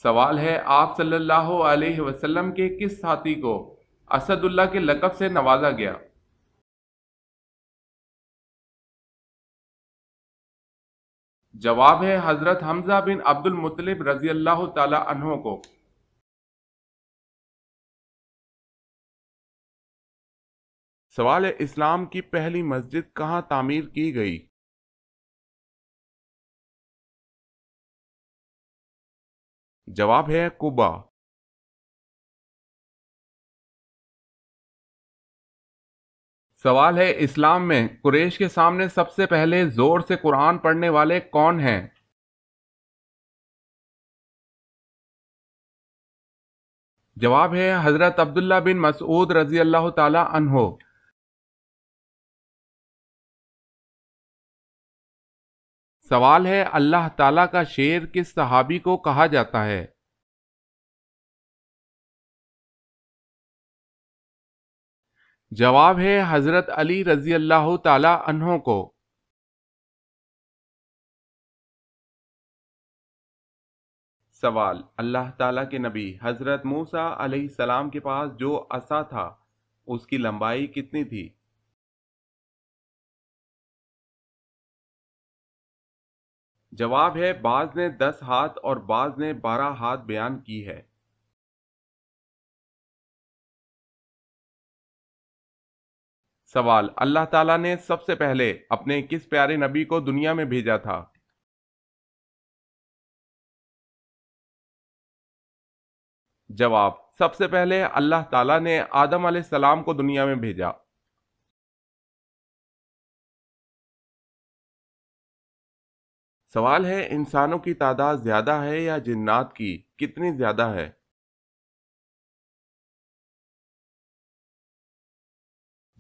سوال ہے، آپ صلی اللہ علیہ وسلم کے کس ساتھی کو اسد اللہ کے لقب سے نوازا گیا؟ جواب ہے حضرت حمزہ بن عبد المطلب رضی اللہ تعالی عنہ کو۔ سوال ہے، اسلام کی پہلی مسجد کہاں تعمیر کی گئی؟ جواب ہے قباء۔ سوال ہے، اسلام میں قریش کے سامنے سب سے پہلے زور سے قرآن پڑھنے والے کون ہیں؟ جواب ہے حضرت عبداللہ بن مسعود رضی اللہ تعالی عنہ۔ سوال ہے، اللہ تعالیٰ کا شیر کس صحابی کو کہا جاتا ہے؟ جواب ہے حضرت علی رضی اللہ تعالی عنہ کو۔ سوال، اللہ تعالیٰ کے نبی حضرت موسیٰ علیہ السلام کے پاس جو عصا تھا اس کی لمبائی کتنی تھی؟ جواب ہے بعض نے 10 ہاتھ اور بعض نے 12 ہاتھ بیان کی ہے۔ سوال، اللہ تعالیٰ نے سب سے پہلے اپنے کس پیارے نبی کو دنیا میں بھیجا تھا؟ جواب، سب سے پہلے اللہ تعالیٰ نے آدم علیہ السلام کو دنیا میں بھیجا۔ سوال ہے، انسانوں کی تعداد زیادہ ہے یا جنات کی؟ کتنی زیادہ ہے؟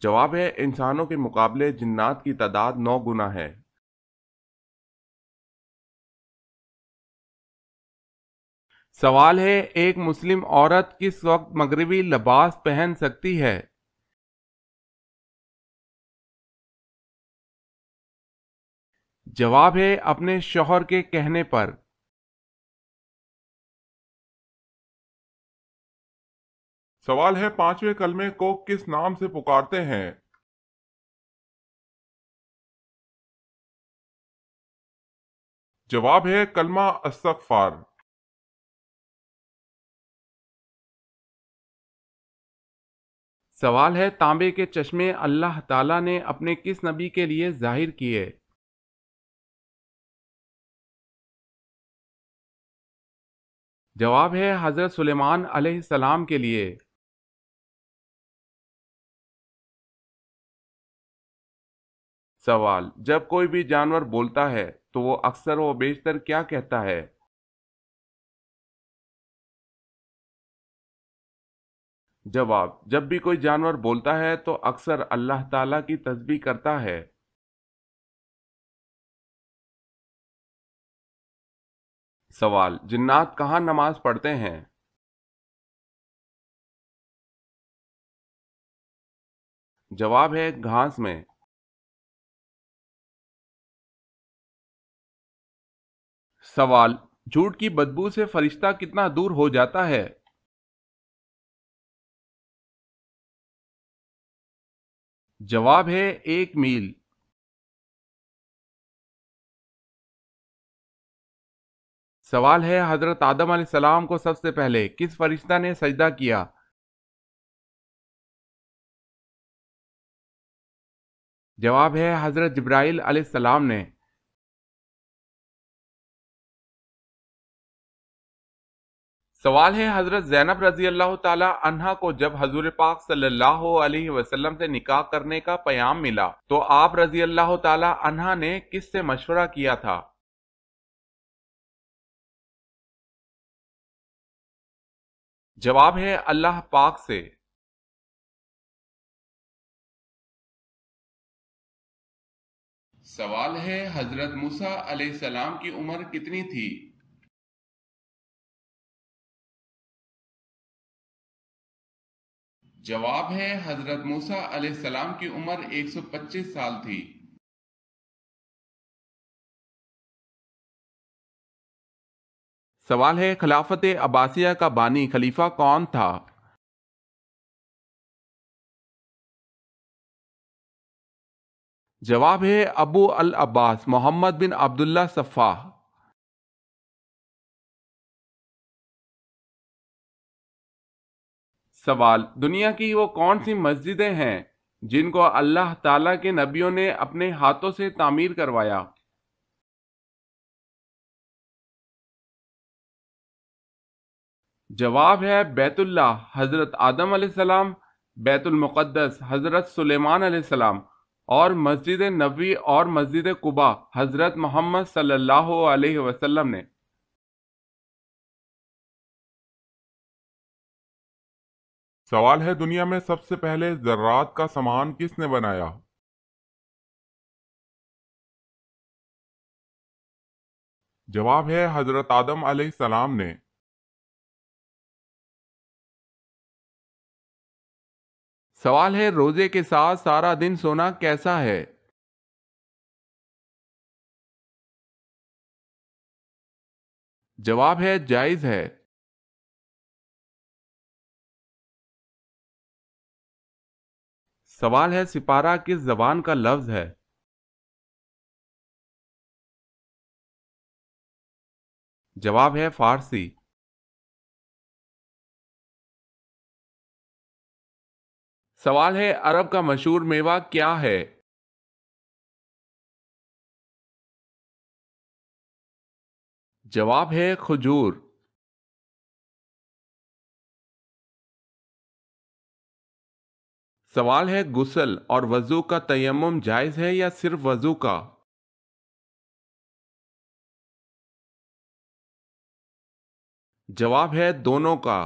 جواب ہے انسانوں کے مقابلے جنات کی تعداد 9 گنا ہے۔ سوال ہے، ایک مسلم عورت کس وقت مغربی لباس پہن سکتی ہے؟ جواب ہے اپنے شوہر کے کہنے پر۔ سوال ہے، پانچویں کلمے کو کس نام سے پکارتے ہیں؟ جواب ہے کلمہ استغفار۔ سوال ہے، تانبے کے چشمے اللہ تعالیٰ نے اپنے کس نبی کے لیے ظاہر کیے؟ جواب ہے حضرت سلیمان علیہ السلام کے لیے۔ سوال، جب کوئی بھی جانور بولتا ہے تو وہ اکثر و بیشتر کیا کہتا ہے؟ جواب، جب بھی کوئی جانور بولتا ہے تو اکثر اللہ تعالیٰ کی تسبیح کرتا ہے۔ سوال، جنات کہاں نماز پڑھتے ہیں؟ جواب ہے گھاس میں۔ سوال، جھوٹ کی بدبو سے فرشتہ کتنا دور ہو جاتا ہے؟ جواب ہے 1 میل۔ سوال ہے، حضرت آدم علیہ السلام کو سب سے پہلے کس فرشتہ نے سجدہ کیا؟ جواب ہے حضرت جبرائیل علیہ السلام نے۔ سوال ہے، حضرت زینب رضی اللہ تعالی عنہا کو جب حضور پاک صلی اللہ علیہ وسلم سے نکاح کرنے کا پیام ملا تو آپ رضی اللہ تعالی عنہا نے کس سے مشورہ کیا تھا؟ جواب ہے اللہ پاک سے۔ سوال ہے، حضرت موسیٰ علیہ السلام کی عمر کتنی تھی؟ جواب ہے حضرت موسیٰ علیہ السلام کی عمر 125 سال تھی۔ سوال ہے خلافت عباسیہ کا بانی خلیفہ کون تھا؟ جواب ہے ابو العباس محمد بن عبداللہ صفاح۔ سوال، دنیا کی وہ کون سی مسجدیں ہیں جن کو اللہ تعالیٰ کے نبیوں نے اپنے ہاتھوں سے تعمیر کروایا؟ جواب ہے بیت اللہ حضرت آدم علیہ السلام، بیت المقدس حضرت سلیمان علیہ السلام، اور مسجد نبوی اور مسجد قباء حضرت محمد صلی اللہ علیہ وسلم نے۔ سوال ہے دنیا میں سب سے پہلے ذرات کا سامان کس نے بنایا؟ جواب ہے حضرت آدم علیہ السلام نے۔ سوال ہے روزے کے ساتھ سارا دن سونا کیسا ہے؟ جواب ہے جائز ہے۔ سوال ہے سپارہ کس زبان کا لفظ ہے؟ جواب ہے فارسی۔ سوال ہے عرب کا مشہور میوہ کیا ہے؟ جواب ہے کھجور۔ سوال ہے غسل اور وضو کا تیمم جائز ہے یا صرف وضو کا؟ جواب ہے دونوں کا۔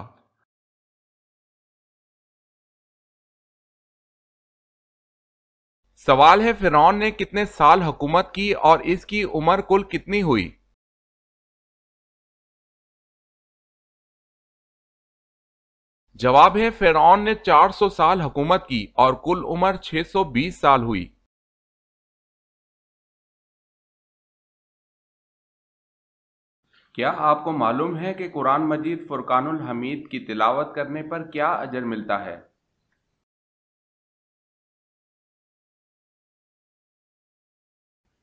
سوال ہے فرعون نے کتنے سال حکومت کی اور اس کی عمر کل کتنی ہوئی؟ جواب ہے فرعون نے 400 سال حکومت کی اور کل عمر 620 سال ہوئی۔ کیا آپ کو معلوم ہے کہ قرآن مجید فرقان الحمید کی تلاوت کرنے پر کیا اجر ملتا ہے؟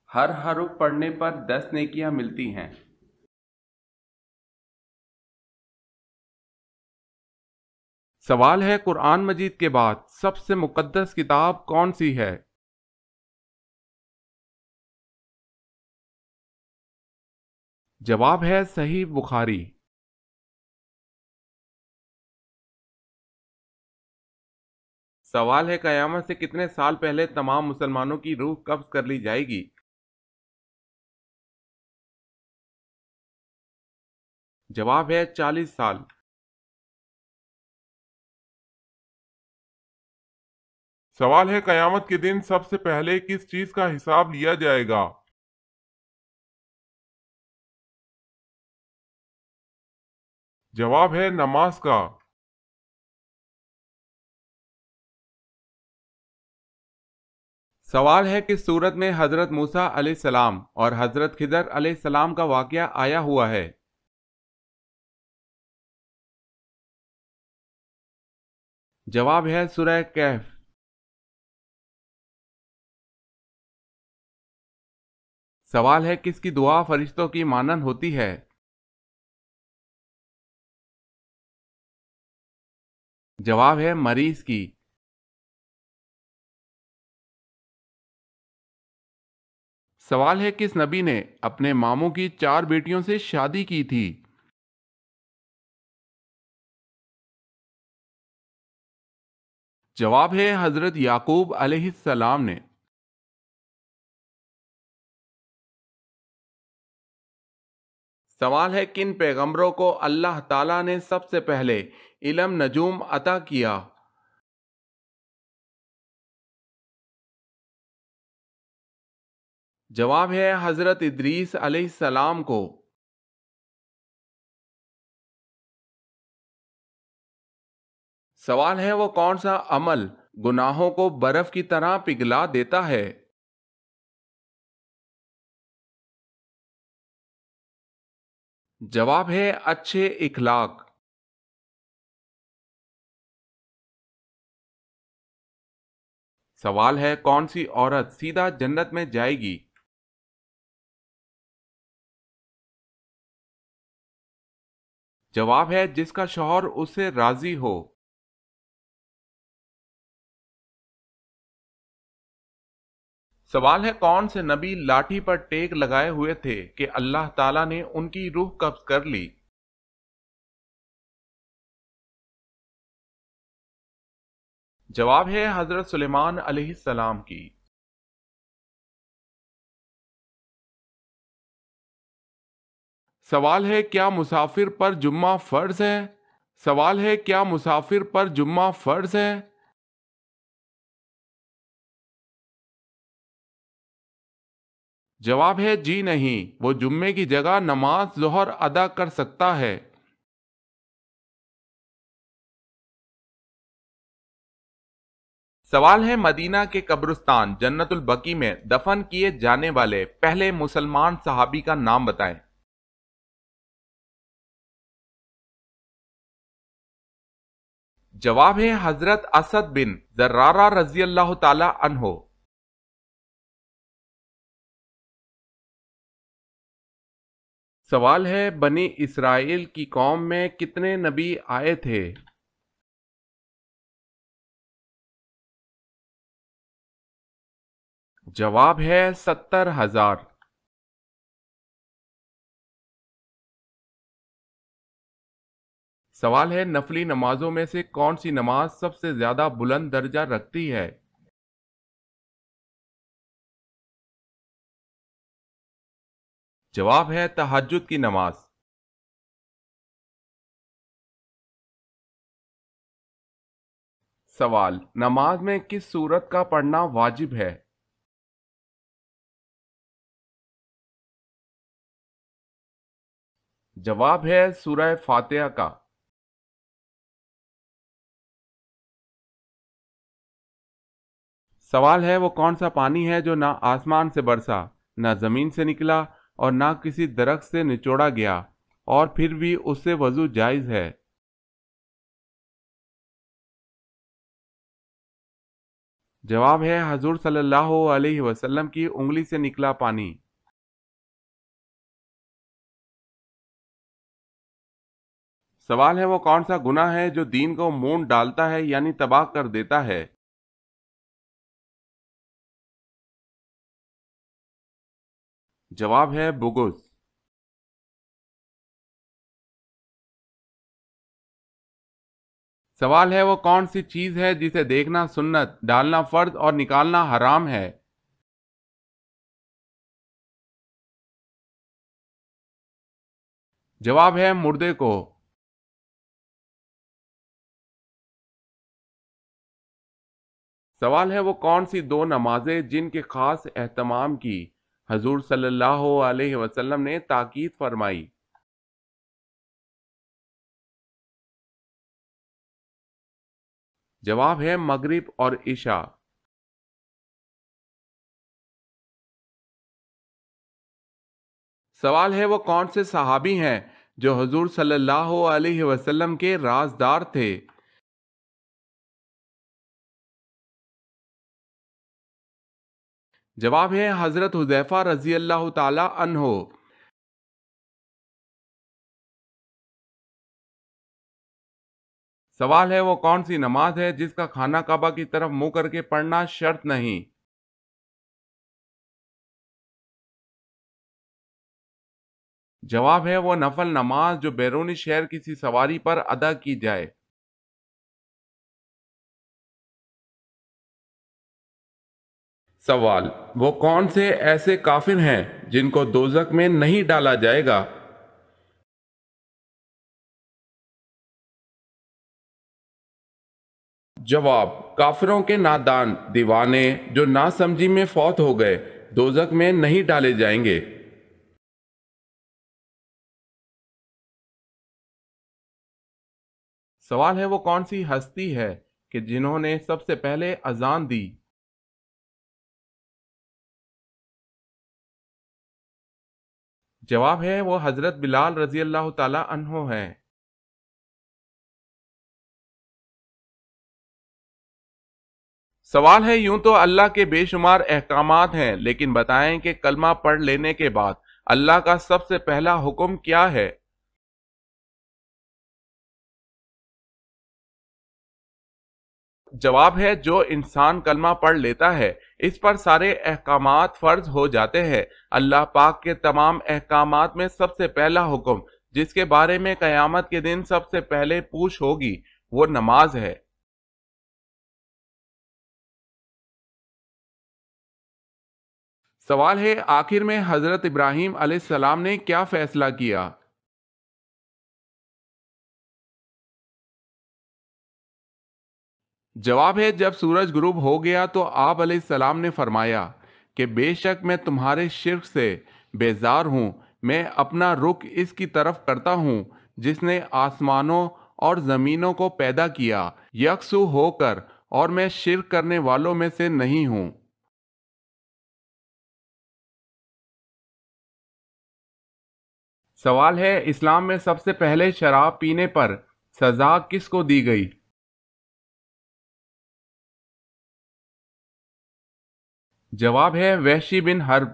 ہر حرف پڑھنے پر 10 نیکیاں ملتی ہیں۔ سوال ہے قرآن مجید کے بعد سب سے مقدس کتاب کون سی ہے؟ جواب ہے صحیح بخاری۔ سوال ہے قیامت سے کتنے سال پہلے تمام مسلمانوں کی روح قبض کر لی جائے گی؟ جواب ہے 40 سال۔ سوال ہے قیامت کے دن سب سے پہلے کس چیز کا حساب لیا جائے گا؟ جواب ہے نماز کا۔ سوال ہے کس سورت میں حضرت موسیٰ علیہ السلام اور حضرت خضر علیہ السلام کا واقعہ آیا ہوا ہے؟ جواب ہے سورہ کہف۔ سوال ہے کس کی دعا فرشتوں کی مانند ہوتی ہے؟ جواب ہے مریض کی۔ سوال ہے کس نبی نے اپنے ماموں کی 4 بیٹیوں سے شادی کی تھی؟ جواب ہے حضرت یعقوب علیہ السلام نے۔ سوال ہے کن پیغمبروں کو اللہ تعالیٰ نے سب سے پہلے علم نجوم عطا کیا؟ جواب ہے حضرت ادریس علیہ السلام کو۔ سوال ہے وہ کون سا عمل گناہوں کو برف کی طرح پگھلا دیتا ہے؟ جواب ہے اچھے اخلاق۔ سوال ہے کون سی عورت سیدھا جنت میں جائے گی؟ جواب ہے جس کا شوہر اس سے راضی ہو۔ سوال ہے کون سے نبی لاٹھی پر ٹیک لگائے ہوئے تھے کہ اللہ تعالیٰ نے ان کی روح قبض کر لی؟ جواب ہے حضرت سلیمان علیہ السلام کی۔ سوال ہے کیا مسافر پر جمعہ فرض ہے؟ سوال ہے کیا مسافر پر جمعہ فرض ہے؟ جواب ہے جی نہیں، وہ جمعے کی جگہ نماز ظہر ادا کر سکتا ہے۔ سوال ہے مدینہ کے قبرستان جنت البقیع میں دفن کیے جانے والے پہلے مسلمان صحابی کا نام بتائیں۔ جواب ہے حضرت اسد بن زرارہ رضی اللہ تعالی عنہ۔ سوال ہے بنی اسرائیل کی قوم میں کتنے نبی آئے تھے؟ جواب ہے 70,000۔ سوال ہے نفلی نمازوں میں سے کون سی نماز سب سے زیادہ بلند درجہ رکھتی ہے؟ جواب ہے تہجد کی نماز۔ سوال نماز میں کس سورت کا پڑھنا واجب ہے؟ جواب ہے سورہ فاتحہ کا۔ سوال ہے وہ کون سا پانی ہے جو نہ آسمان سے برسا، نہ زمین سے نکلا اور نہ کسی درخت سے نچوڑا گیا اور پھر بھی اس سے وضو جائز ہے؟ جواب ہے حضور صلی اللہ علیہ وسلم کی انگلی سے نکلا پانی۔ سوال ہے وہ کون سا گناہ ہے جو دین کو مونڈ ڈالتا ہے یعنی تباہ کر دیتا ہے؟ جواب ہے بغض۔ سوال ہے وہ کون سی چیز ہے جسے دیکھنا سنت، ڈالنا فرض اور نکالنا حرام ہے؟ جواب ہے مردے کو۔ سوال ہے وہ کون سی دو نمازیں جن کے خاص اہتمام کی حضور صلی اللہ علیہ وسلم نے تاکید فرمائی؟ جواب ہے مغرب اور عشاء۔ سوال ہے وہ کون سے صحابی ہیں جو حضور صلی اللہ علیہ وسلم کے رازدار تھے؟ جواب ہے حضرت حذیفہ رضی اللہ تعالی عنہ۔ سوال ہے وہ کون سی نماز ہے جس کا خانہ کعبہ کی طرف منہ کر کے پڑھنا شرط نہیں؟ جواب ہے وہ نفل نماز جو بیرونی شہر کسی سواری پر ادا کی جائے۔ سوال وہ کون سے ایسے کافر ہیں جن کو دوزخ میں نہیں ڈالا جائے گا؟ جواب کافروں کے نادان دیوانے جو ناسمجھی میں فوت ہو گئے دوزخ میں نہیں ڈالے جائیں گے۔ سوال ہے وہ کون سی ہستی ہے کہ جنہوں نے سب سے پہلے اذان دی؟ جواب ہے وہ حضرت بلال رضی اللہ تعالی عنہ ہیں۔ سوال ہے یوں تو اللہ کے بے شمار احکامات ہیں، لیکن بتائیں کہ کلمہ پڑھ لینے کے بعد اللہ کا سب سے پہلا حکم کیا ہے؟ جواب ہے جو انسان کلمہ پڑھ لیتا ہے اس پر سارے احکامات فرض ہو جاتے ہیں۔ اللہ پاک کے تمام احکامات میں سب سے پہلا حکم جس کے بارے میں قیامت کے دن سب سے پہلے پوچھ ہوگی وہ نماز ہے۔ سوال ہے آخر میں حضرت ابراہیم علیہ السلام نے کیا فیصلہ کیا؟ جواب ہے جب سورج غروب ہو گیا تو آپ علیہ السلام نے فرمایا کہ بے شک میں تمہارے شرک سے بیزار ہوں، میں اپنا رخ اس کی طرف کرتا ہوں جس نے آسمانوں اور زمینوں کو پیدا کیا یکسو ہو کر، اور میں شرک کرنے والوں میں سے نہیں ہوں۔ سوال ہے اسلام میں سب سے پہلے شراب پینے پر سزا کس کو دی گئی؟ جواب ہے وحشی بن حرب۔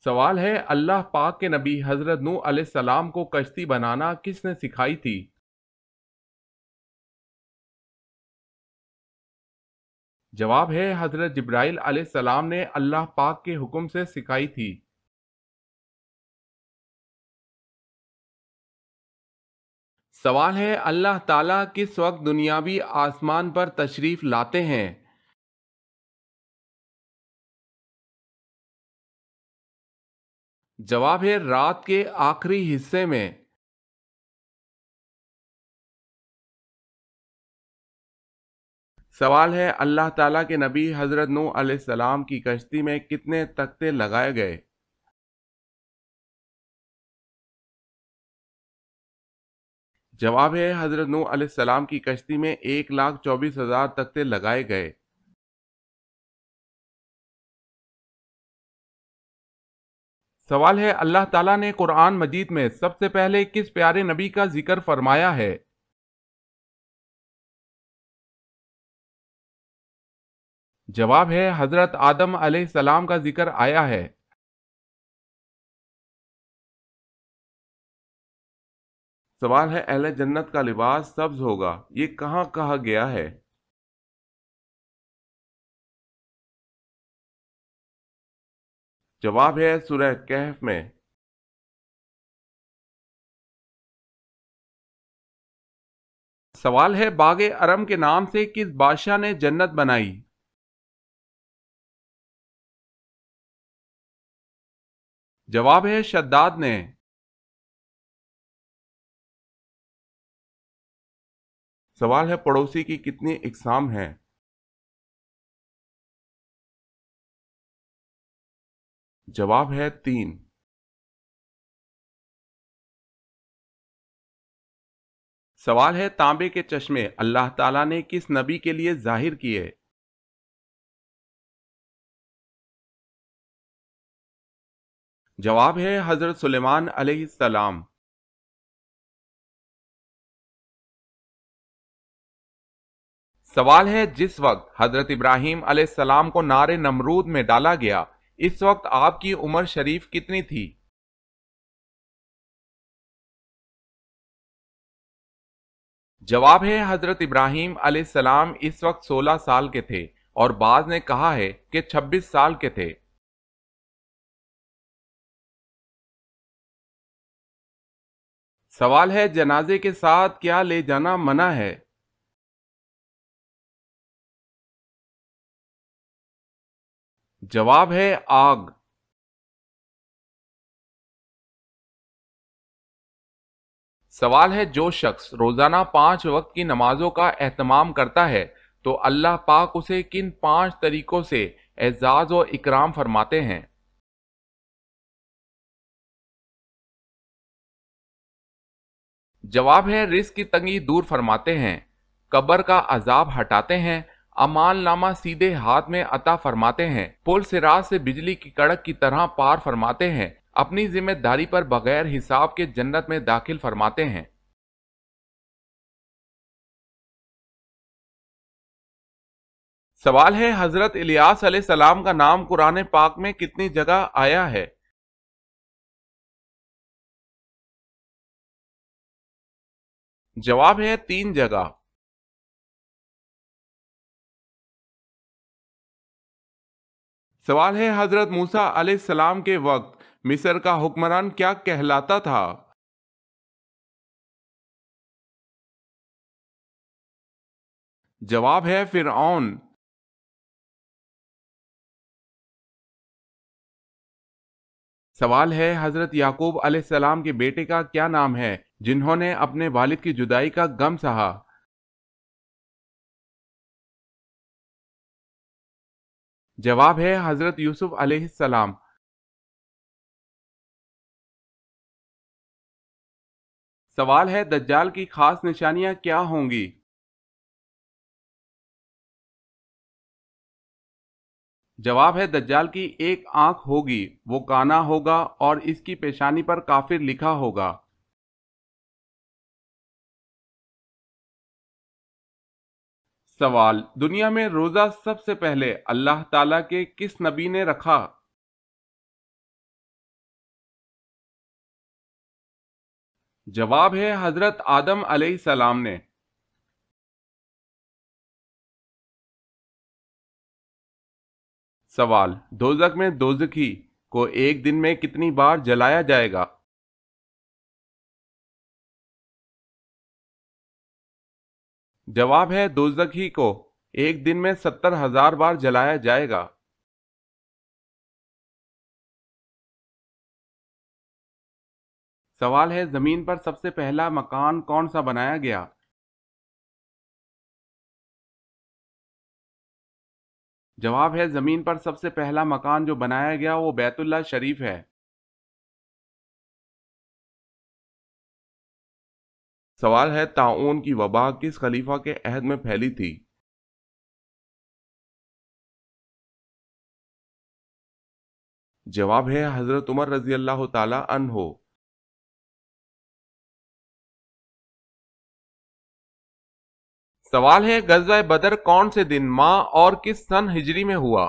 سوال ہے اللہ پاک کے نبی حضرت نوح علیہ السلام کو کشتی بنانا کس نے سکھائی تھی؟ جواب ہے حضرت جبرائیل علیہ السلام نے اللہ پاک کے حکم سے سکھائی تھی۔ سوال ہے اللہ تعالیٰ کس وقت دنیاوی آسمان پر تشریف لاتے ہیں؟ جواب ہے رات کے آخری حصے میں۔ سوال ہے اللہ تعالیٰ کے نبی حضرت نوح علیہ السلام کی کشتی میں کتنے تختے لگائے گئے؟ جواب ہے حضرت نوح علیہ السلام کی کشتی میں 1,24,000 تختے لگائے گئے۔ سوال ہے اللہ تعالیٰ نے قرآن مجید میں سب سے پہلے کس پیارے نبی کا ذکر فرمایا ہے؟ جواب ہے حضرت آدم علیہ السلام کا ذکر آیا ہے۔ سوال ہے اہل جنت کا لباس سبز ہوگا، یہ کہاں کہا گیا ہے؟ جواب ہے سورہ کہف میں۔ سوال ہے باغ ارم کے نام سے کس بادشاہ نے جنت بنائی؟ جواب ہے شداد نے۔ سوال ہے پڑوسی کی کتنی اقسام ہیں؟ جواب ہے 3۔ سوال ہے تانبے کے چشمے اللہ تعالیٰ نے کس نبی کے لیے ظاہر کیے؟ جواب ہے حضرت سلیمان علیہ السلام۔ سوال ہے جس وقت حضرت ابراہیم علیہ السلام کو نار نمرود میں ڈالا گیا اس وقت آپ کی عمر شریف کتنی تھی؟ جواب ہے حضرت ابراہیم علیہ السلام اس وقت 16 سال کے تھے، اور بعض نے کہا ہے کہ 26 سال کے تھے۔ سوال ہے جنازے کے ساتھ کیا لے جانا منع ہے؟ جواب ہے آگ۔ سوال ہے جو شخص روزانہ 5 وقت کی نمازوں کا اہتمام کرتا ہے تو اللہ پاک اسے کن 5 طریقوں سے اعزاز و اکرام فرماتے ہیں؟ جواب ہے رزق کی تنگی دور فرماتے ہیں، قبر کا عذاب ہٹاتے ہیں، امال نامہ سیدھے ہاتھ میں عطا فرماتے ہیں، پل صراط سے بجلی کی کڑک کی طرح پار فرماتے ہیں، اپنی ذمہ داری پر بغیر حساب کے جنت میں داخل فرماتے ہیں۔ سوال ہے، حضرت الیاس علیہ السلام کا نام قرآن پاک میں کتنی جگہ آیا ہے؟ جواب ہے 3 جگہ۔ سوال ہے، حضرت موسیٰ علیہ السلام کے وقت مصر کا حکمران کیا کہلاتا تھا؟ جواب ہے فرعون۔ سوال ہے، حضرت یعقوب علیہ السلام کے بیٹے کا کیا نام ہے جنہوں نے اپنے والد کی جدائی کا غم سہا؟ جواب ہے حضرت یوسف علیہ السلام۔ سوال ہے، دجال کی خاص نشانیاں کیا ہوں گی؟ جواب ہے دجال کی ایک آنکھ ہوگی، وہ کانا ہوگا اور اس کی پیشانی پر کافر لکھا ہوگا۔ سوال، دنیا میں روزہ سب سے پہلے اللہ تعالیٰ کے کس نبی نے رکھا؟ جواب ہے حضرت آدم علیہ السلام نے۔ سوال، دوزخ میں دوزخی کو ایک دن میں کتنی بار جلایا جائے گا؟ جواب ہے دوزخی کو ایک دن میں 70,000 بار جلایا جائے گا۔ سوال ہے، زمین پر سب سے پہلا مکان کون سا بنایا گیا؟ جواب ہے زمین پر سب سے پہلا مکان جو بنایا گیا وہ بیت اللہ شریف ہے۔ سوال ہے، طاعون کی وبا کس خلیفہ کے عہد میں پھیلی تھی؟ جواب ہے حضرت عمر رضی اللہ تعالی عنہ۔ سوال ہے، غزوہ بدر کون سے دن، ماہ اور کس سن ہجری میں ہوا؟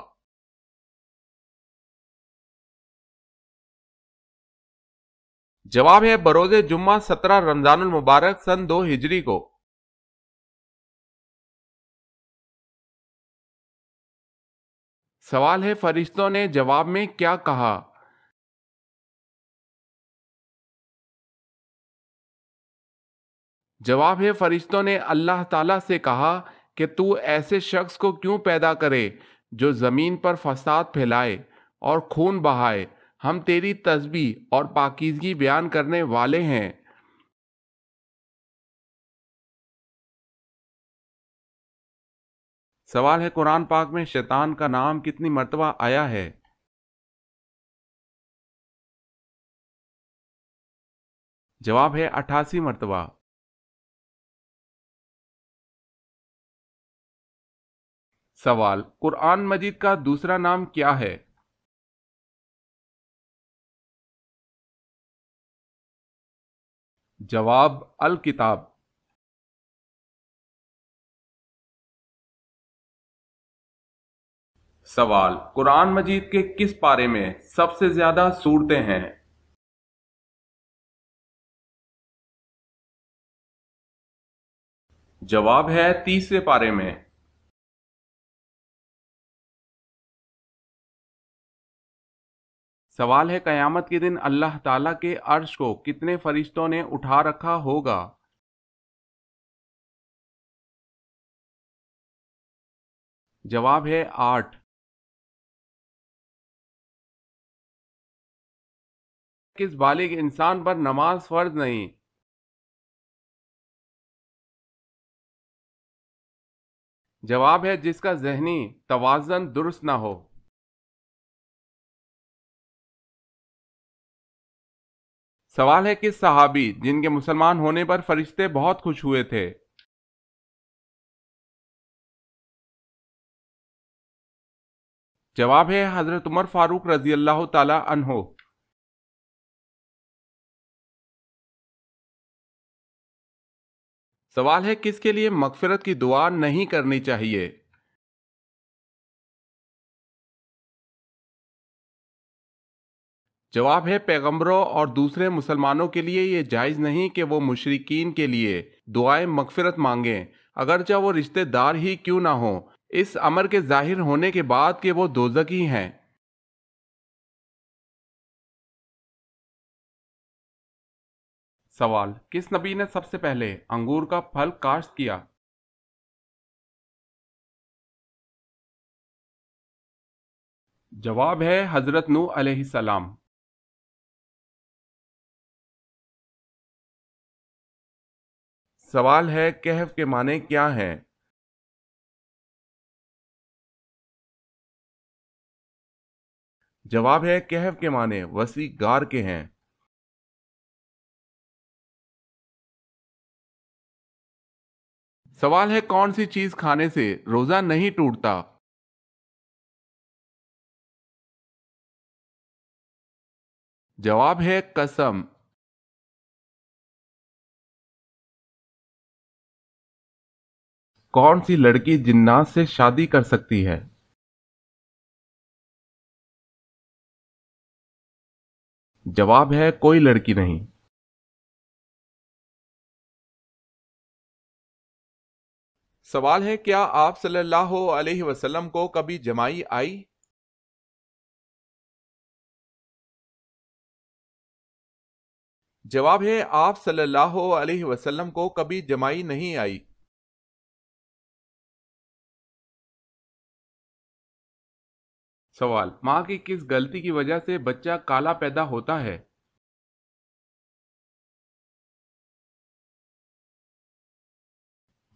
جواب ہے بروز جمعہ 17 رمضان المبارک سن 2 ہجری کو۔ سوال ہے، فرشتوں نے جواب میں کیا کہا؟ جواب ہے فرشتوں نے اللہ تعالیٰ سے کہا کہ تو ایسے شخص کو کیوں پیدا کرے جو زمین پر فساد پھیلائے اور خون بہائے، ہم تیری تسبیح اور پاکیزگی بیان کرنے والے ہیں۔ سوال ہے، قرآن پاک میں شیطان کا نام کتنی مرتبہ آیا ہے؟ جواب ہے 88 مرتبہ۔ سوال، قرآن مجید کا دوسرا نام کیا ہے؟ جواب الکتاب۔ سوال، قرآن مجید کے کس پارے میں سب سے زیادہ سورتیں ہیں؟ جواب ہے 30ویں پارے میں۔ سوال ہے، قیامت کے دن اللہ تعالیٰ کے عرش کو کتنے فرشتوں نے اٹھا رکھا ہوگا؟ جواب ہے 8۔ کس بالغ انسان پر نماز فرض نہیں؟ جواب ہے جس کا ذہنی توازن درست نہ ہو۔ سوال ہے، کس صحابی جن کے مسلمان ہونے پر فرشتے بہت خوش ہوئے تھے؟ جواب ہے حضرت عمر فاروق رضی اللہ تعالی عنہ۔ سوال ہے کس کے لیے مغفرت کی دعا نہیں کرنی چاہیے؟ جواب ہے پیغمبروں اور دوسرے مسلمانوں کے لیے یہ جائز نہیں کہ وہ مشرکین کے لیے دعائیں مغفرت مانگیں، اگرچہ وہ رشتہ دار ہی کیوں نہ ہوں، اس امر کے ظاہر ہونے کے بعد کہ وہ دوزخی ہیں۔ سوال، کس نبی نے سب سے پہلے انگور کا پھل کاشت کیا؟ جواب ہے حضرت نوح علیہ السلام۔ سوال ہے کہف کے معنی کیا ہیں؟ جواب ہے کہف کے معنی وسیع غار کے ہیں۔ سوال ہے کون سی چیز کھانے سے روزہ نہیں ٹوٹتا؟ جواب ہے قسم۔ کون سی لڑکی جنات سے شادی کر سکتی ہے؟ جواب ہے کوئی لڑکی نہیں۔ سوال ہے کیا آپ صلی اللہ علیہ وسلم کو کبھی جمائی آئی؟ جواب ہے آپ صلی اللہ علیہ وسلم کو کبھی جمائی نہیں آئی۔ سوال، ماں کی کس غلطی کی وجہ سے بچہ کالا پیدا ہوتا ہے؟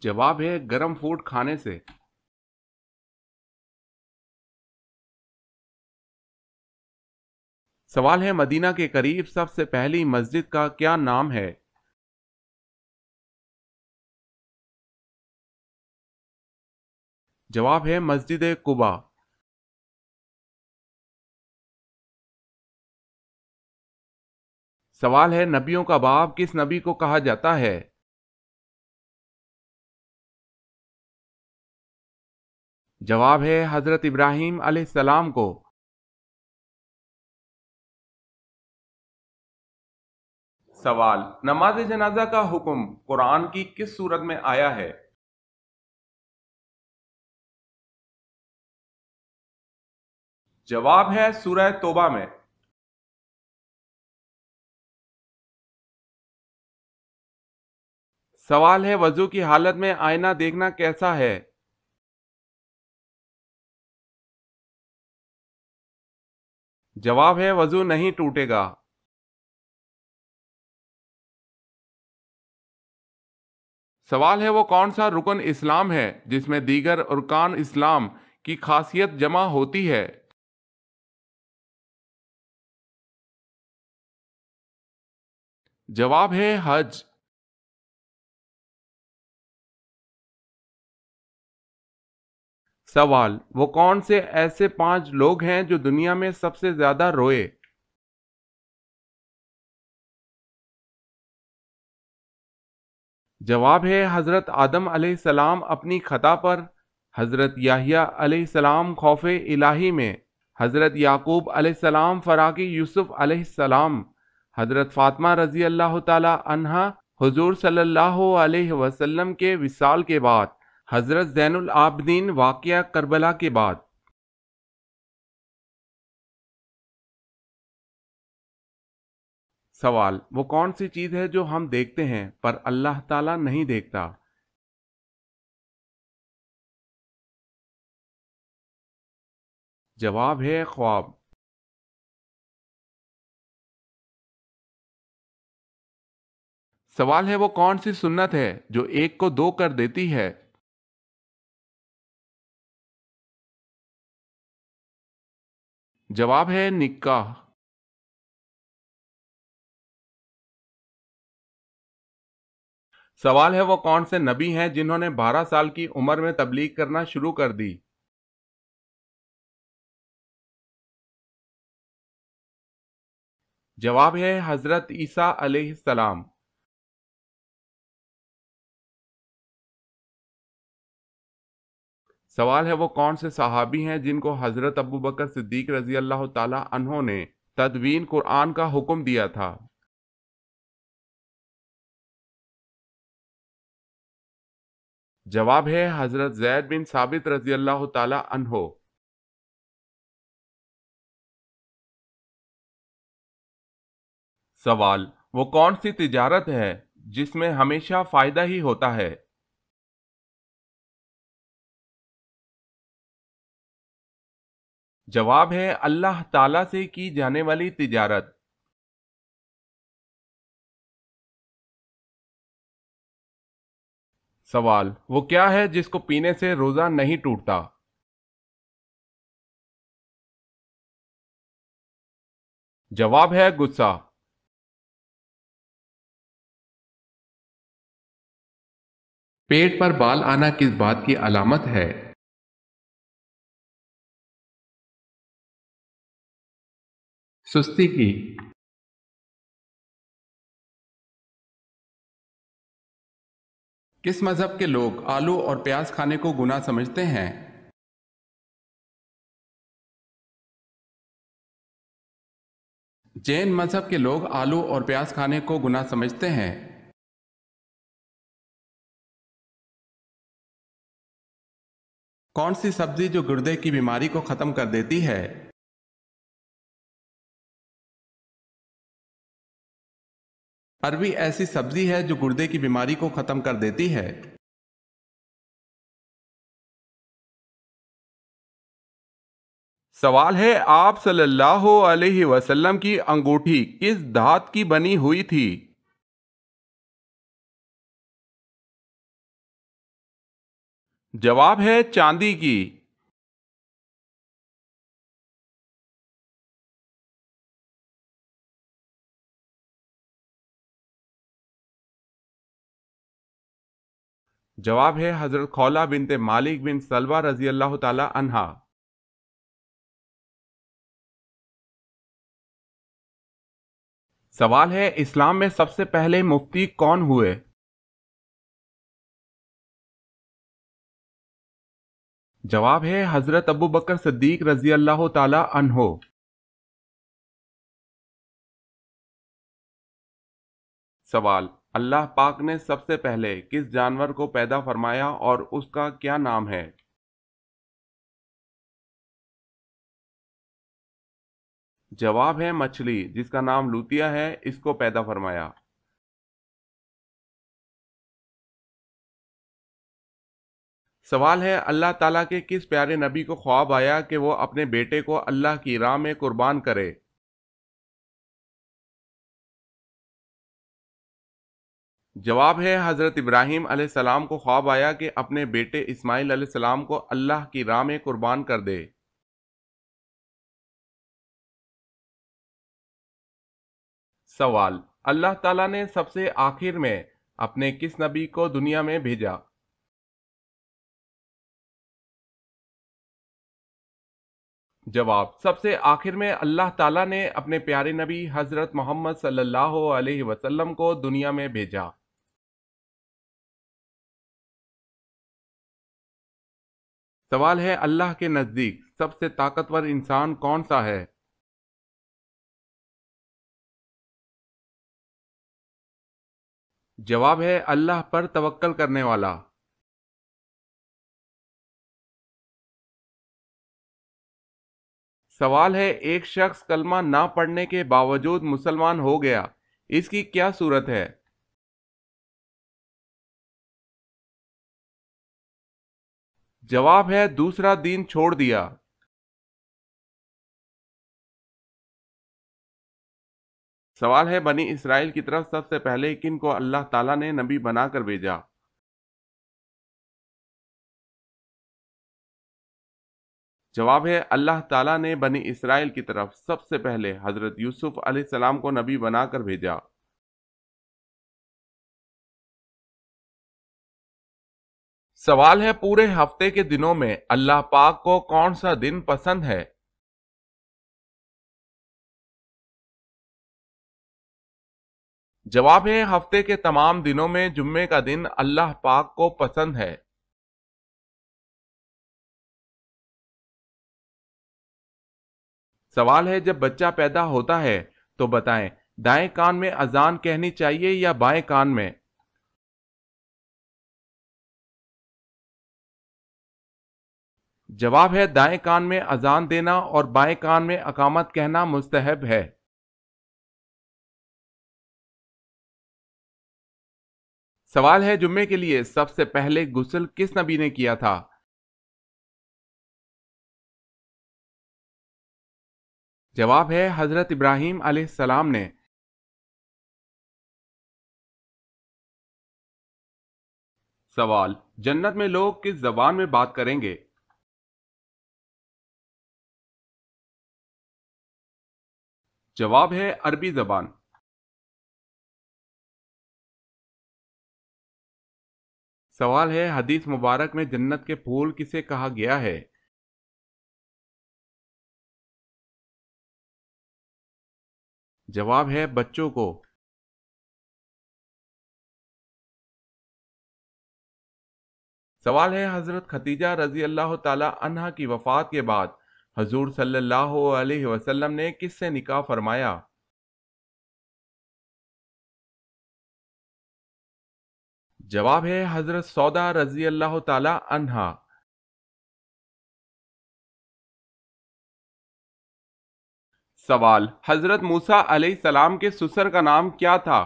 جواب ہے گرم فوڈ کھانے سے۔ سوال ہے مدینہ کے قریب سب سے پہلی مسجد کا کیا نام ہے؟ جواب ہے مسجد قباء۔ سوال ہے نبیوں کا باپ کس نبی کو کہا جاتا ہے؟ جواب ہے حضرت ابراہیم علیہ السلام کو۔ سوال، نماز جنازہ کا حکم قرآن کی کس سورت میں آیا ہے؟ جواب ہے سورہ توبہ میں۔ سوال ہے وضو کی حالت میں آئینہ دیکھنا کیسا ہے؟ جواب ہے وضو نہیں ٹوٹے گا۔ سوال ہے وہ کون سا رکن اسلام ہے جس میں دیگر ارکان اسلام کی خاصیت جمع ہوتی ہے؟ جواب ہے حج۔ سوال، وہ کون سے ایسے 5 لوگ ہیں جو دنیا میں سب سے زیادہ روئے؟ جواب ہے حضرت آدم علیہ السلام اپنی خطا پر، حضرت یحییٰ علیہ السلام خوف الہی میں، حضرت یعقوب علیہ السلام فراق یوسف علیہ السلام، حضرت فاطمہ رضی اللہ تعالی عنہا حضور صلی اللہ علیہ وسلم کے وصال کے بعد، حضرت زین العابدین واقعہ کربلا کے بعد۔ سوال، وہ کون سی چیز ہے جو ہم دیکھتے ہیں پر اللہ تعالیٰ نہیں دیکھتا؟ جواب ہے خواب۔ سوال ہے وہ کون سی سنت ہے جو ایک کو 2 کر دیتی ہے؟ جواب ہے نکاح۔ سوال ہے وہ کون سے نبی ہیں جنہوں نے 12 سال کی عمر میں تبلیغ کرنا شروع کر دی؟ جواب ہے حضرت عیسیٰ علیہ السلام۔ سوال ہے وہ کون سے صحابی ہیں جن کو حضرت ابو بکر صدیق رضی اللہ تعالی عنہ نے تدوین قرآن کا حکم دیا تھا؟ جواب ہے حضرت زید بن ثابت رضی اللہ تعالی عنہ۔ سوال وہ کون سی تجارت ہے جس میں ہمیشہ فائدہ ہی ہوتا ہے؟ جواب ہے اللہ تعالی سے کی جانے والی تجارت۔ سوال وہ کیا ہے جس کو پینے سے روزہ نہیں ٹوٹتا؟ جواب ہے غصہ۔ پیٹ پر بال آنا کس بات کی علامت ہے؟ سستی کی۔ کس مذہب کے لوگ آلو اور پیاز کھانے کو گناہ سمجھتے ہیں؟ جین مذہب کے لوگ آلو اور پیاز کھانے کو گناہ سمجھتے ہیں۔ کون سی سبزی جو گردے کی بیماری کو ختم کر دیتی ہے؟ اروی ایسی سبزی ہے جو گردے کی بیماری کو ختم کر دیتی ہے۔ سوال ہے آپ صلی اللہ علیہ وسلم کی انگوٹھی کس دھات کی بنی ہوئی تھی؟ جواب ہے چاندی کی۔ جواب ہے حضرت خولہ بنت مالک بن سلوہ رضی اللہ تعالی عنہا۔ سوال ہے اسلام میں سب سے پہلے مفتی کون ہوئے؟ جواب ہے حضرت ابو بکر صدیق رضی اللہ تعالی عنہ۔ سوال اللہ پاک نے سب سے پہلے کس جانور کو پیدا فرمایا اور اس کا کیا نام ہے؟ جواب ہے مچھلی جس کا نام لوتیا ہے، اس کو پیدا فرمایا۔ سوال ہے اللہ تعالیٰ کے کس پیارے نبی کو خواب آیا کہ وہ اپنے بیٹے کو اللہ کی راہ میں قربان کرے؟ جواب ہے حضرت ابراہیم علیہ السلام کو خواب آیا کہ اپنے بیٹے اسماعیل علیہ السلام کو اللہ کی راہ میں قربان کر دے۔ سوال اللہ تعالیٰ نے سب سے آخر میں اپنے کس نبی کو دنیا میں بھیجا؟ جواب سب سے آخر میں اللہ تعالیٰ نے اپنے پیارے نبی حضرت محمد صلی اللہ علیہ وسلم کو دنیا میں بھیجا۔ سوال ہے اللہ کے نزدیک سب سے طاقتور انسان کون سا ہے؟ جواب ہے اللہ پر توکل کرنے والا۔ سوال ہے ایک شخص کلمہ نہ پڑھنے کے باوجود مسلمان ہو گیا، اس کی کیا صورت ہے؟ جواب ہے دوسرا دین چھوڑ دیا۔ سوال ہے بنی اسرائیل کی طرف سب سے پہلے کن کو اللہ تعالیٰ نے نبی بنا کر بھیجا؟ جواب ہے اللہ تعالیٰ نے بنی اسرائیل کی طرف سب سے پہلے حضرت یوسف علیہ السلام کو نبی بنا کر بھیجا۔ سوال ہے پورے ہفتے کے دنوں میں اللہ پاک کو کون سا دن پسند ہے؟ جواب ہے ہفتے کے تمام دنوں میں جمعے کا دن اللہ پاک کو پسند ہے۔ سوال ہے جب بچہ پیدا ہوتا ہے تو بتائیں دائیں کان میں اذان کہنی چاہیے یا بائیں کان میں؟ جواب ہے دائیں کان میں اذان دینا اور بائیں کان میں اقامت کہنا مستحب ہے۔ سوال ہے جمعے کے لیے سب سے پہلے غسل کس نبی نے کیا تھا؟ جواب ہے حضرت ابراہیم علیہ السلام نے۔ سوال جنت میں لوگ کس زبان میں بات کریں گے؟ جواب ہے عربی زبان۔ سوال ہے حدیث مبارک میں جنت کے پھول کسے کہا گیا ہے؟ جواب ہے بچوں کو۔ سوال ہے حضرت خدیجہ رضی اللہ تعالی عنہا کی وفات کے بعد حضور صلی اللہ علیہ وسلم نے کس سے نکاح فرمایا؟ جواب ہے حضرت سودا رضی اللہ تعالی عنہا۔ سوال حضرت موسیٰ علیہ السلام کے سسر کا نام کیا تھا؟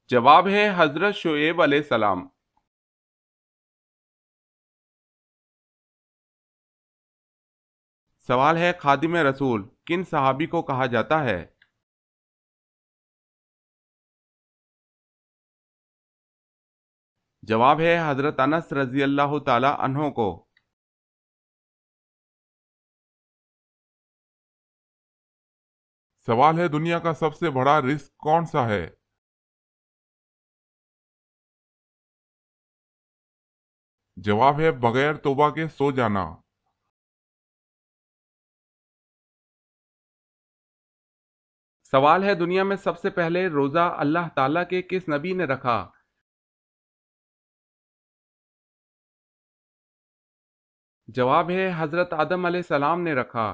جواب ہے حضرت شعیب علیہ السلام۔ سوال ہے خادم رسول کن صحابی کو کہا جاتا ہے؟ جواب ہے حضرت انس رضی اللہ تعالی عنہ کو۔ سوال ہے دنیا کا سب سے بڑا رزق کون سا ہے؟ جواب ہے بغیر توبہ کے سو جانا۔ سوال ہے دنیا میں سب سے پہلے روزہ اللہ تعالیٰ کے کس نبی نے رکھا؟ جواب ہے حضرت آدم علیہ السلام نے رکھا۔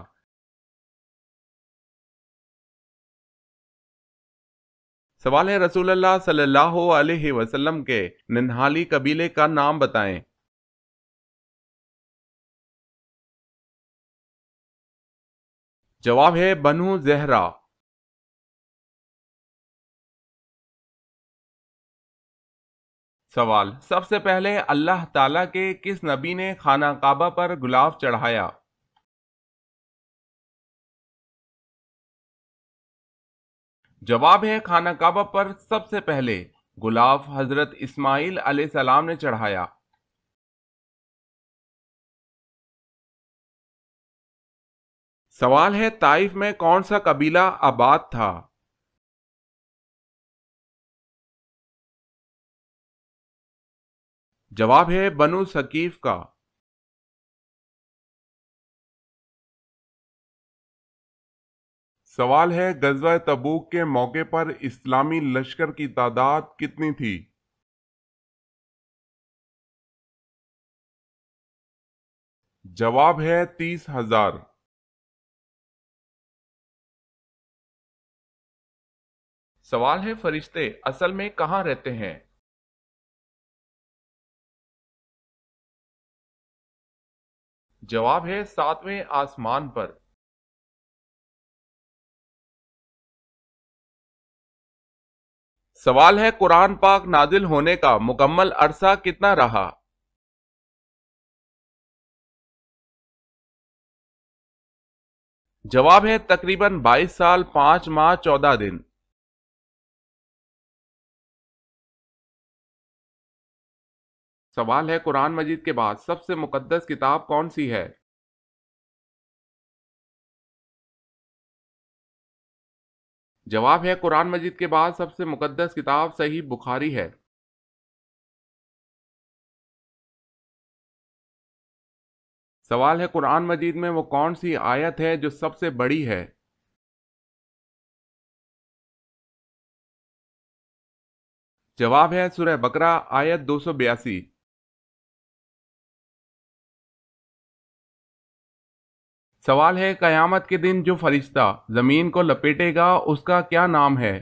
سوال ہے رسول اللہ صلی اللہ علیہ وسلم کے ننہالی قبیلے کا نام بتائیں۔ جواب ہے بنو زہرہ۔ سوال سب سے پہلے اللہ تعالیٰ کے کس نبی نے خانہ کعبہ پر غلاف چڑھایا؟ جواب ہے خانہ کعبہ پر سب سے پہلے غلاف حضرت اسماعیل علیہ السلام نے چڑھایا۔ سوال ہے طائف میں کون سا قبیلہ آباد تھا؟ جواب ہے بنو ثقیف کا۔ سوال ہے غزوہ تبوک کے موقع پر اسلامی لشکر کی تعداد کتنی تھی؟ جواب ہے 30,000۔ سوال ہے فرشتے اصل میں کہاں رہتے ہیں؟ جواب ہے 7ویں آسمان پر۔ سوال ہے قرآن پاک نازل ہونے کا مکمل عرصہ کتنا رہا؟ جواب ہے تقریباً 22 سال 5 ماہ 14 دن۔ سوال ہے قرآن مجید کے بعد سب سے مقدس کتاب کون سی ہے؟ جواب ہے قرآن مجید کے بعد سب سے مقدس کتاب صحیح بخاری ہے۔ سوال ہے قرآن مجید میں وہ کون سی آیت ہے جو سب سے بڑی ہے؟ جواب ہے سورہ بقرہ آیت 282۔ سوال ہے قیامت کے دن جو فرشتہ زمین کو لپیٹے گا اس کا کیا نام ہے؟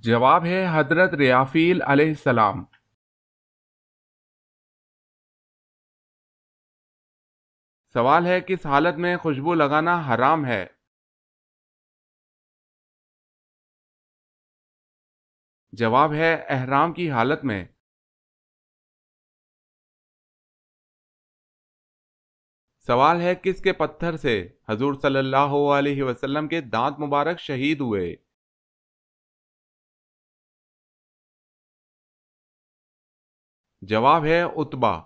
جواب ہے حضرت ریافیل علیہ السلام۔ سوال ہے کس حالت میں خوشبو لگانا حرام ہے؟ جواب ہے احرام کی حالت میں۔ سوال ہے کس کے پتھر سے حضور صلی اللہ علیہ وسلم کے دانت مبارک شہید ہوئے؟ جواب ہے عتبہ۔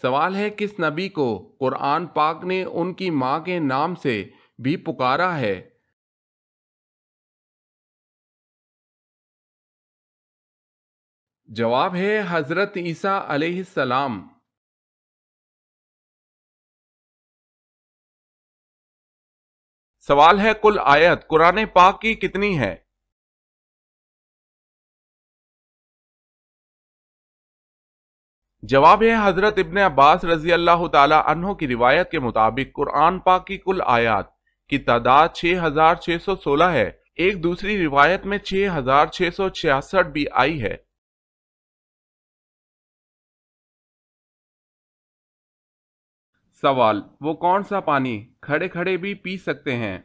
سوال ہے کس نبی کو قرآن پاک نے ان کی ماں کے نام سے بھی پکارا ہے؟ جواب ہے حضرت عیسیٰ علیہ السلام۔ سوال ہے کل آیت قرآن پاک کی کتنی ہے؟ جواب ہے حضرت ابن عباس رضی اللہ تعالی عنہ کی روایت کے مطابق قرآن پاک کی کل آیات کی تعداد 6616 ہے۔ ایک دوسری روایت میں 6666 بھی آئی ہے۔ سوال وہ کون سا پانی کھڑے کھڑے بھی پی سکتے ہیں؟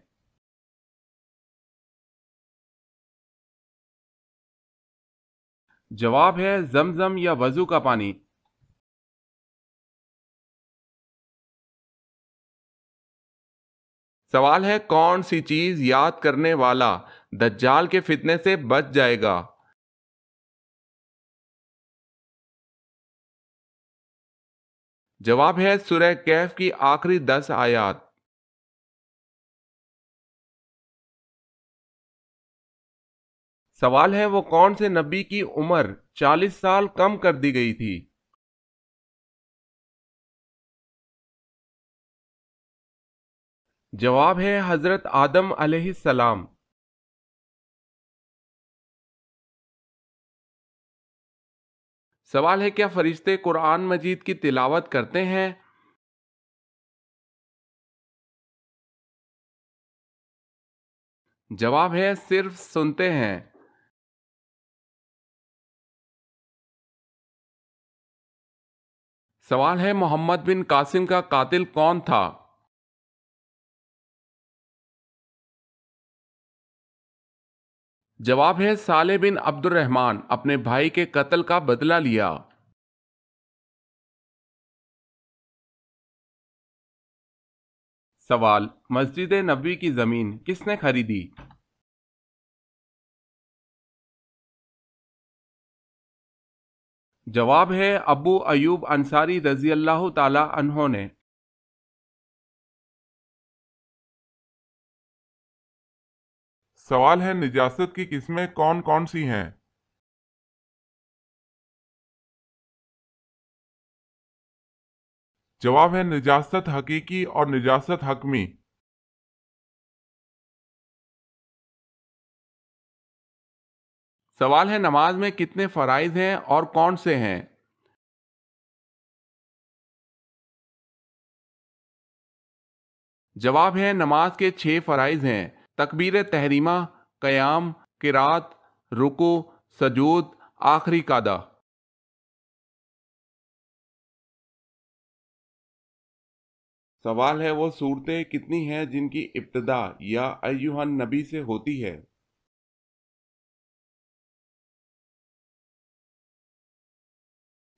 جواب ہے زمزم یا وضو کا پانی۔ سوال ہے کون سی چیز یاد کرنے والا دجال کے فتنے سے بچ جائے گا؟ جواب ہے سورہ کہف کی آخری 10 آیات۔ سوال ہے وہ کون سے نبی کی عمر 40 سال کم کر دی گئی تھی؟ جواب ہے حضرت آدم علیہ السلام۔ سوال ہے کیا فرشتے قرآن مجید کی تلاوت کرتے ہیں؟ جواب ہے صرف سنتے ہیں۔ سوال ہے محمد بن قاسم کا قاتل کون تھا؟ جواب ہے صالح بن عبد الرحمن اپنے بھائی کے قتل کا بدلہ لیا۔ سوال مسجد نبوی کی زمین کس نے خریدی؟ جواب ہے ابو ایوب انصاری رضی اللہ تعالی عنہ نے۔ سوال ہے نجاست کی قسمیں کون کون سی ہیں؟ جواب ہے نجاست حقیقی اور نجاست حکمی۔ سوال ہے نماز میں کتنے فرائض ہیں اور کون سے ہیں؟ جواب ہے نماز کے 6 فرائض ہیں: تکبیر تحریمہ، قیام، قرات، رکوع، سجود، آخری قعدہ۔ سوال ہے وہ صورتیں کتنی ہیں جن کی ابتدا یا ایھا النبی سے ہوتی ہے؟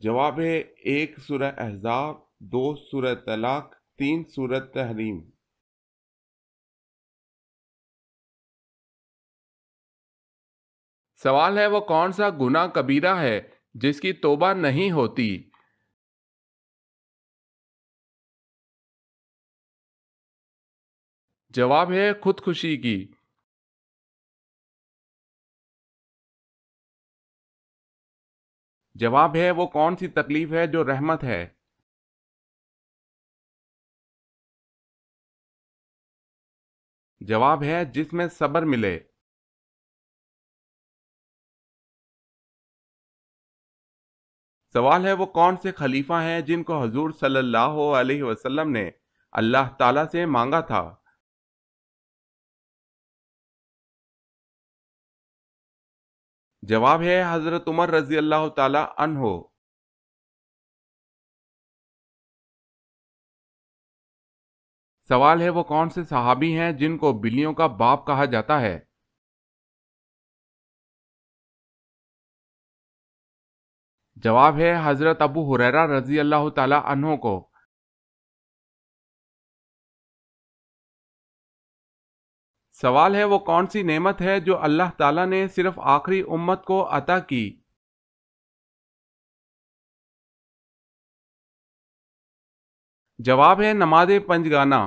جواب ہے 1 سورہ احزاب، 2 سورہ طلاق، 3 سورہ تحریم۔ سوال ہے وہ کون سا گناہ کبیرہ ہے جس کی توبہ نہیں ہوتی؟ جواب ہے خودکشی کی۔ جواب ہے وہ کون سی تکلیف ہے جو رحمت ہے؟ جواب ہے جس میں صبر ملے۔ سوال ہے وہ کون سے خلیفہ ہیں جن کو حضور صلی اللہ علیہ وسلم نے اللہ تعالیٰ سے مانگا تھا؟ جواب ہے حضرت عمر رضی اللہ تعالیٰ عنہ۔ سوال ہے وہ کون سے صحابی ہیں جن کو بلیوں کا باپ کہا جاتا ہے؟ جواب ہے حضرت ابو ہریرہ رضی اللہ تعالیٰ عنہ کو۔ سوال ہے وہ کون سی نعمت ہے جو اللہ تعالیٰ نے صرف آخری امت کو عطا کی؟ جواب ہے نماز پنجگانہ۔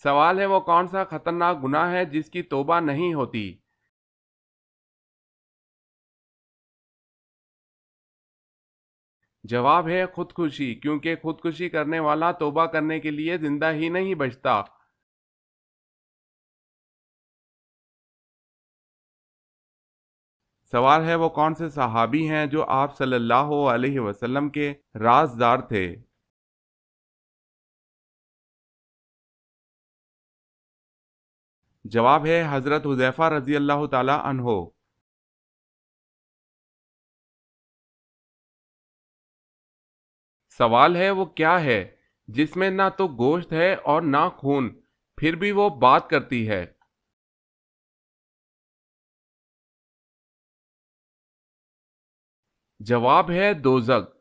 سوال ہے وہ کون سا خطرناک گناہ ہے جس کی توبہ نہیں ہوتی؟ جواب ہے خودکشی، کیونکہ خودکشی کرنے والا توبہ کرنے کے لیے زندہ ہی نہیں بچتا۔ سوال ہے وہ کون سے صحابی ہیں جو آپ صلی اللہ علیہ وسلم کے رازدار تھے؟ جواب ہے حضرت حذیفہ رضی اللہ تعالی عنہ۔ سوال ہے وہ کیا ہے جس میں نہ تو گوشت ہے اور نہ خون، پھر بھی وہ بات کرتی ہے؟ جواب ہے دوزخ۔